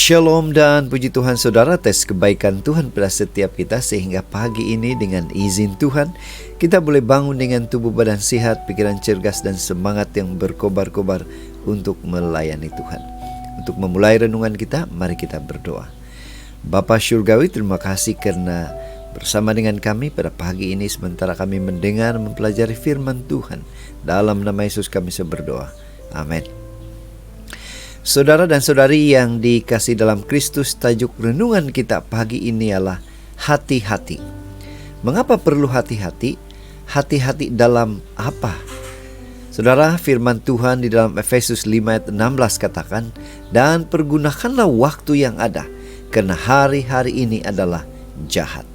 Shalom dan puji Tuhan saudara, atas kebaikan Tuhan pada setiap kita sehingga pagi ini dengan izin Tuhan kita boleh bangun dengan tubuh badan sehat, pikiran cergas dan semangat yang berkobar-kobar untuk melayani Tuhan. Untuk memulai renungan kita, mari kita berdoa. Bapa Syurgawi, terima kasih karena bersama dengan kami pada pagi ini sementara kami mendengar mempelajari firman Tuhan. Dalam nama Yesus kami berdoa. Amin. Saudara dan saudari yang dikasihi dalam Kristus, tajuk renungan kita pagi ini adalah hati-hati. Mengapa perlu hati-hati? Hati-hati dalam apa? Saudara, firman Tuhan di dalam Efesus 5 ayat 16 katakan, dan pergunakanlah waktu yang ada, karena hari-hari ini adalah jahat.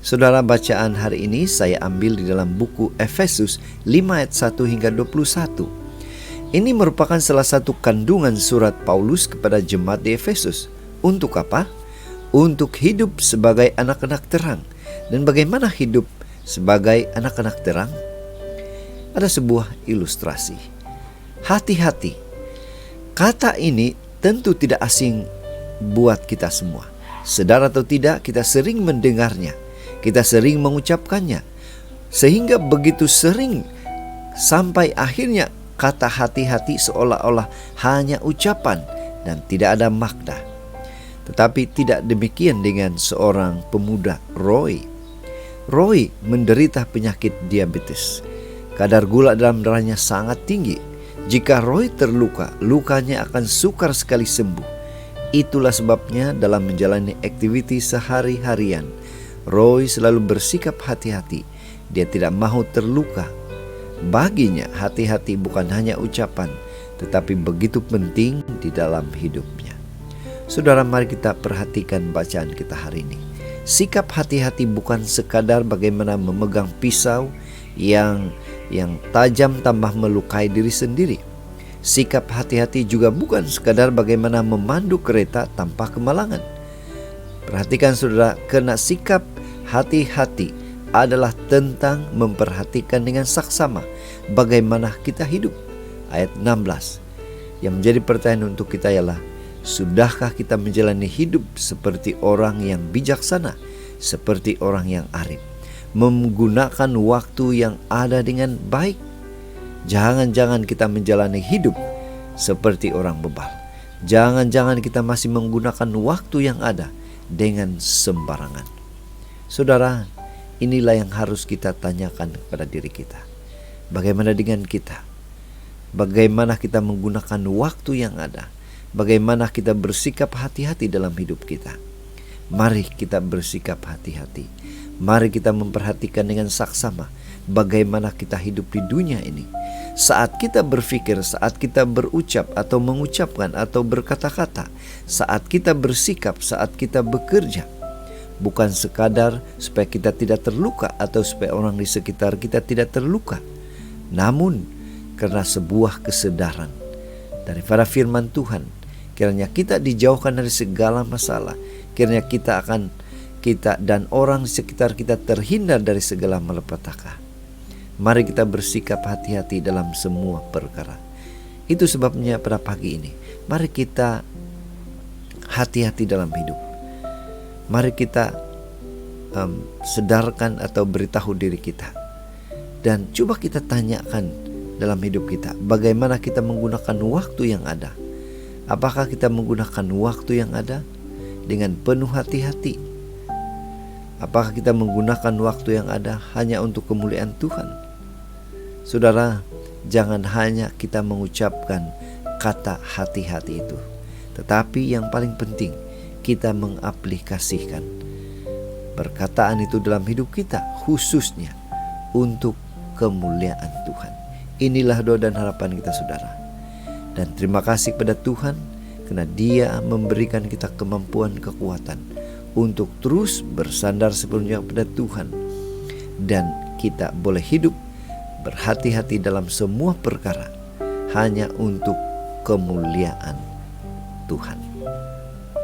Saudara, bacaan hari ini saya ambil di dalam buku Efesus 5 ayat 1 hingga 21. Ini merupakan salah satu kandungan surat Paulus kepada jemaat di Efesus. Untuk apa? Untuk hidup sebagai anak-anak terang. Dan bagaimana hidup sebagai anak-anak terang? Ada sebuah ilustrasi. Hati-hati. Kata ini tentu tidak asing buat kita semua. Sadar atau tidak, kita sering mendengarnya. Kita sering mengucapkannya. Sehingga begitu sering sampai akhirnya kata hati-hati seolah-olah hanya ucapan dan tidak ada makna. Tetapi tidak demikian dengan seorang pemuda, Roy. Roy menderita penyakit diabetes. Kadar gula dalam darahnya sangat tinggi. Jika Roy terluka, lukanya akan sukar sekali sembuh. Itulah sebabnya dalam menjalani aktiviti sehari-harian, Roy selalu bersikap hati-hati. Dia tidak mau terluka. Baginya hati-hati bukan hanya ucapan, tetapi begitu penting di dalam hidupnya. Saudara, mari kita perhatikan bacaan kita hari ini. Sikap hati-hati bukan sekadar bagaimana memegang pisau yang tajam tambah melukai diri sendiri. Sikap hati-hati juga bukan sekadar bagaimana memandu kereta tanpa kemalangan. Perhatikan saudara, karena sikap hati-hati adalah tentang memperhatikan dengan saksama bagaimana kita hidup. Ayat 16 yang menjadi pertanyaan untuk kita ialah, sudahkah kita menjalani hidup seperti orang yang bijaksana, seperti orang yang arif, menggunakan waktu yang ada dengan baik? Jangan-jangan kita menjalani hidup seperti orang bebal. Jangan-jangan kita masih menggunakan waktu yang ada dengan sembarangan. Saudara, inilah yang harus kita tanyakan kepada diri kita. Bagaimana dengan kita? Bagaimana kita menggunakan waktu yang ada? Bagaimana kita bersikap hati-hati dalam hidup kita? Mari kita bersikap hati-hati. Mari kita memperhatikan dengan saksama bagaimana kita hidup di dunia ini. Saat kita berpikir, saat kita berucap atau mengucapkan atau berkata-kata, saat kita bersikap, saat kita bekerja, bukan sekadar supaya kita tidak terluka atau supaya orang di sekitar kita tidak terluka, namun karena sebuah kesadaran daripada firman Tuhan. Kiranya kita dijauhkan dari segala masalah. Kiranya kita dan orang di sekitar kita terhindar dari segala malapetaka. Mari kita bersikap hati-hati dalam semua perkara. Itu sebabnya pada pagi ini, mari kita hati-hati dalam hidup. Mari kita sedarkan atau beritahu diri kita. Dan coba kita tanyakan dalam hidup kita, bagaimana kita menggunakan waktu yang ada. Apakah kita menggunakan waktu yang ada dengan penuh hati-hati? Apakah kita menggunakan waktu yang ada hanya untuk kemuliaan Tuhan? Saudara, jangan hanya kita mengucapkan kata hati-hati itu, tetapi yang paling penting, kita mengaplikasikan perkataan itu dalam hidup kita, khususnya untuk kemuliaan Tuhan. Inilah doa dan harapan kita, saudara. Dan terima kasih kepada Tuhan karena Dia memberikan kita kemampuan, kekuatan untuk terus bersandar sepenuhnya kepada Tuhan. Dan kita boleh hidup berhati-hati dalam semua perkara hanya untuk kemuliaan Tuhan.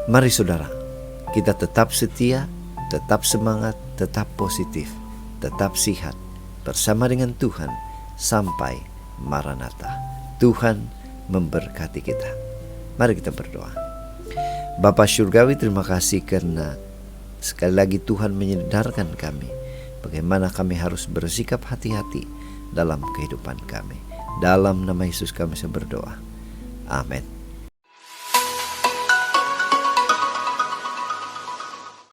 Mari saudara, kita tetap setia, tetap semangat, tetap positif, tetap sehat bersama dengan Tuhan sampai Maranatha. Tuhan memberkati kita. Mari kita berdoa. Bapa Surgawi, terima kasih karena sekali lagi Tuhan menyadarkan kami bagaimana kami harus bersikap hati-hati dalam kehidupan kami. Dalam nama Yesus kami berdoa. Amin.